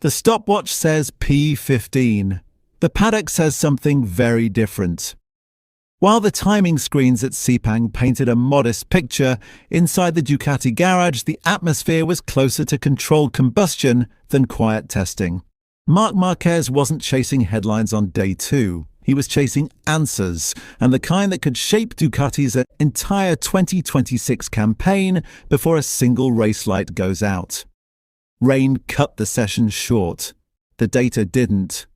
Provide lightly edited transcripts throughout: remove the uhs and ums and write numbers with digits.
The stopwatch says P15. The paddock says something very different. While the timing screens at Sepang painted a modest picture, inside the Ducati garage the atmosphere was closer to controlled combustion than quiet testing. Marc Márquez wasn't chasing headlines on day 2. He was chasing answers, and the kind that could shape Ducati's entire 2026 campaign before a single race light goes out. Rain cut the session short. The data didn't.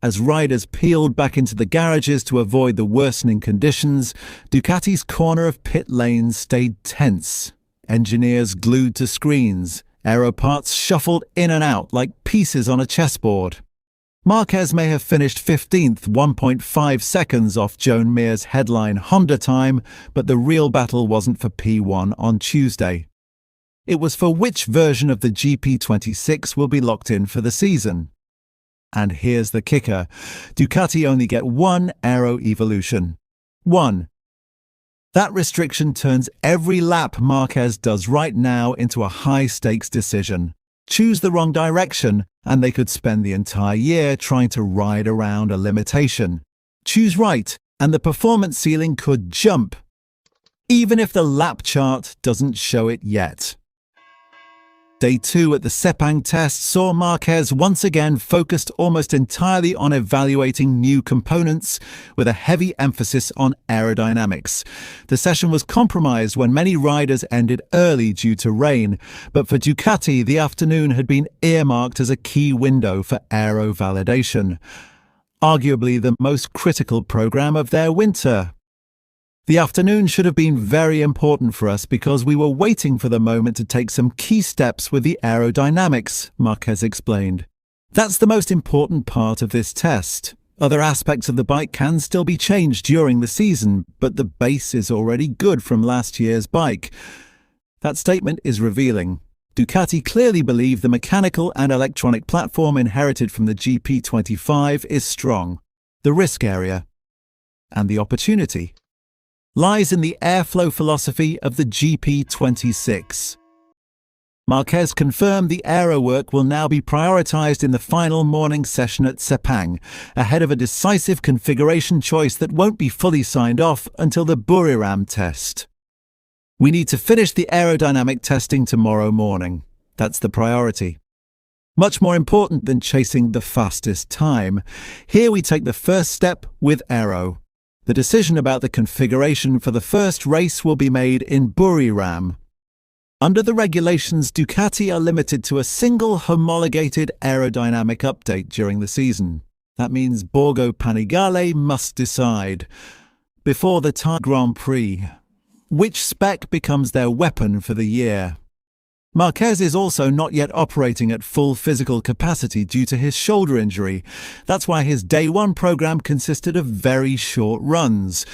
As riders peeled back into the garages to avoid the worsening conditions, Ducati's corner of pit lanes stayed tense. Engineers glued to screens, aero parts shuffled in and out like pieces on a chessboard. Marquez may have finished 15th, 1.5 seconds off Joan Mir's headline Honda time, but the real battle wasn't for P1 on Tuesday. It was for which version of the GP26 will be locked in for the season. And here's the kicker. Ducati only get one aero evolution. One. That restriction turns every lap Marquez does right now into a high-stakes decision. Choose the wrong direction, and they could spend the entire year trying to ride around a limitation. Choose right, and the performance ceiling could jump, even if the lap chart doesn't show it yet. Day 2 at the Sepang test saw Marquez once again focused almost entirely on evaluating new components, with a heavy emphasis on aerodynamics. The session was compromised when many riders ended early due to rain, but for Ducati the afternoon had been earmarked as a key window for aero validation. Arguably the most critical program of their winter. The afternoon should have been very important for us because we were waiting for the moment to take some key steps with the aerodynamics, Marquez explained. That's the most important part of this test. Other aspects of the bike can still be changed during the season, but the base is already good from last year's bike. That statement is revealing. Ducati clearly believe the mechanical and electronic platform inherited from the GP25 is strong. The risk area and the opportunity lies in the airflow philosophy of the GP26. Marquez confirmed the aero work will now be prioritized in the final morning session at Sepang, ahead of a decisive configuration choice that won't be fully signed off until the Buriram test. We need to finish the aerodynamic testing tomorrow morning. That's the priority. Much more important than chasing the fastest time. Here we take the first step with aero. The decision about the configuration for the first race will be made in Buriram. Under the regulations, Ducati are limited to a single homologated aerodynamic update during the season. That means Borgo Panigale must decide, before the Thai Grand Prix, which spec becomes their weapon for the year. Marquez is also not yet operating at full physical capacity due to his shoulder injury. That's why his Day 1 program consisted of very short runs.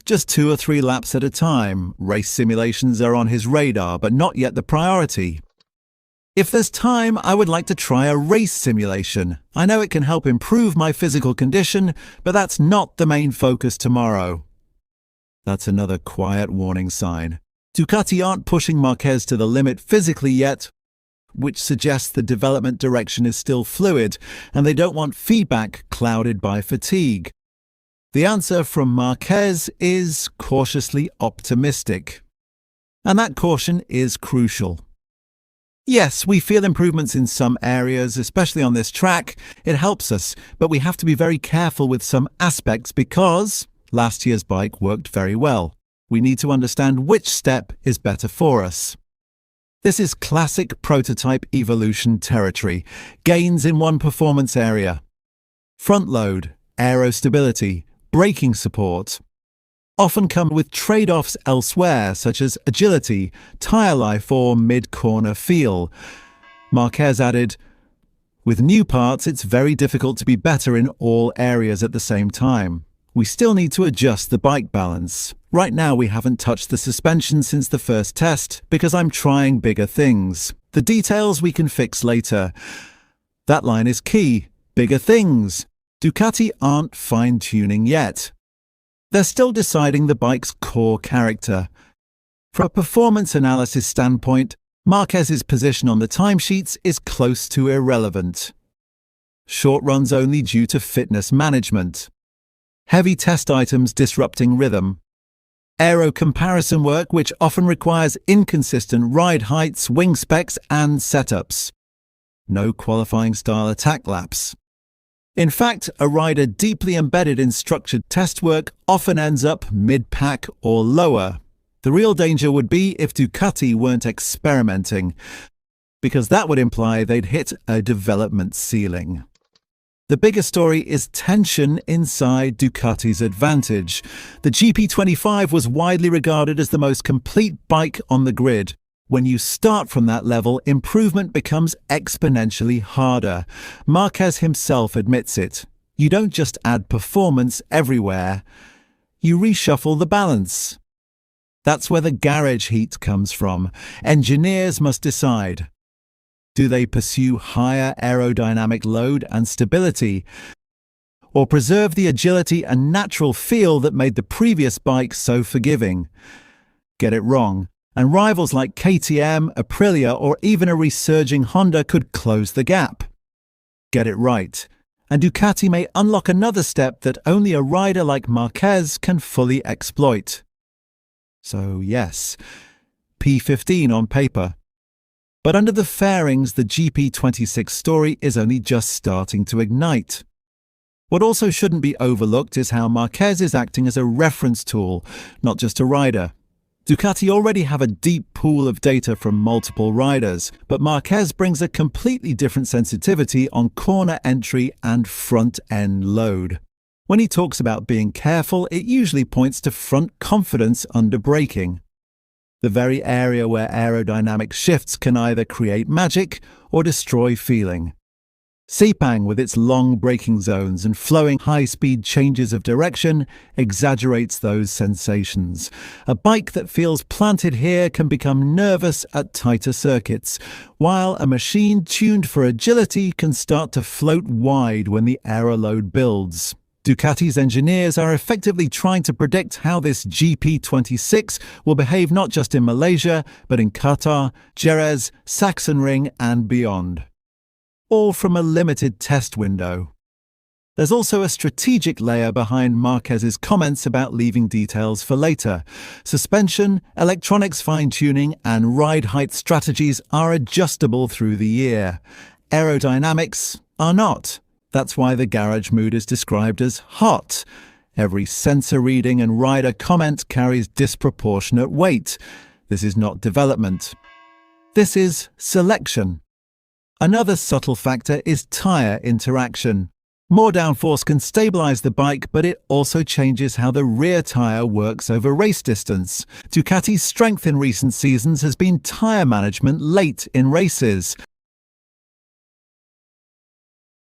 Just 2 or 3 laps at a time. Race simulations are on his radar, but not yet the priority. If there's time, I would like to try a race simulation. I know it can help improve my physical condition, but that's not the main focus tomorrow. That's another quiet warning sign. Ducati aren't pushing Marquez to the limit physically yet, which suggests the development direction is still fluid, and they don't want feedback clouded by fatigue. The answer from Marquez is cautiously optimistic. And that caution is crucial. Yes, we feel improvements in some areas, especially on this track. It helps us, but we have to be very careful with some aspects because last year's bike worked very well. We need to understand which step is better for us. This is classic prototype evolution territory, gains in one performance area. Front load, aero stability, braking support often come with trade-offs elsewhere, such as agility, tyre life, or mid-corner feel. Marquez added, with new parts, it's very difficult to be better in all areas at the same time. We still need to adjust the bike balance. Right now we haven't touched the suspension since the first test because I'm trying bigger things. The details we can fix later. That line is key. Bigger things. Ducati aren't fine-tuning yet. They're still deciding the bike's core character. From a performance analysis standpoint, Marquez's position on the timesheets is close to irrelevant. Short runs only due to fitness management. Heavy test items disrupting rhythm. Aero comparison work which often requires inconsistent ride heights, wing specs and setups. No qualifying style attack laps. In fact, a rider deeply embedded in structured test work often ends up mid-pack or lower. The real danger would be if Ducati weren't experimenting, because that would imply they'd hit a development ceiling. The bigger story is tension inside Ducati's advantage. The GP25 was widely regarded as the most complete bike on the grid. When you start from that level, improvement becomes exponentially harder. Marquez himself admits it. You don't just add performance everywhere. You reshuffle the balance. That's where the garage heat comes from. Engineers must decide. Do they pursue higher aerodynamic load and stability, or preserve the agility and natural feel that made the previous bike so forgiving? Get it wrong, and rivals like KTM, Aprilia, or even a resurging Honda could close the gap. Get it right, and Ducati may unlock another step that only a rider like Marquez can fully exploit. So yes, P15 on paper. But under the fairings, the GP26 story is only just starting to ignite. What also shouldn't be overlooked is how Marquez is acting as a reference tool, not just a rider. Ducati already have a deep pool of data from multiple riders, but Marquez brings a completely different sensitivity on corner entry and front-end load. When he talks about being careful, it usually points to front confidence under braking. The very area where aerodynamic shifts can either create magic or destroy feeling. Sepang, with its long braking zones and flowing high-speed changes of direction, exaggerates those sensations. A bike that feels planted here can become nervous at tighter circuits, while a machine tuned for agility can start to float wide when the aero load builds. Ducati's engineers are effectively trying to predict how this GP26 will behave not just in Malaysia, but in Qatar, Jerez, Sachsenring and beyond. All from a limited test window. There's also a strategic layer behind Marquez's comments about leaving details for later. Suspension, electronics fine-tuning and ride height strategies are adjustable through the year. Aerodynamics are not. That's why the garage mood is described as hot. Every sensor reading and rider comment carries disproportionate weight. This is not development. This is selection. Another subtle factor is tyre interaction. More downforce can stabilize the bike, but it also changes how the rear tyre works over race distance. Ducati's strength in recent seasons has been tyre management late in races.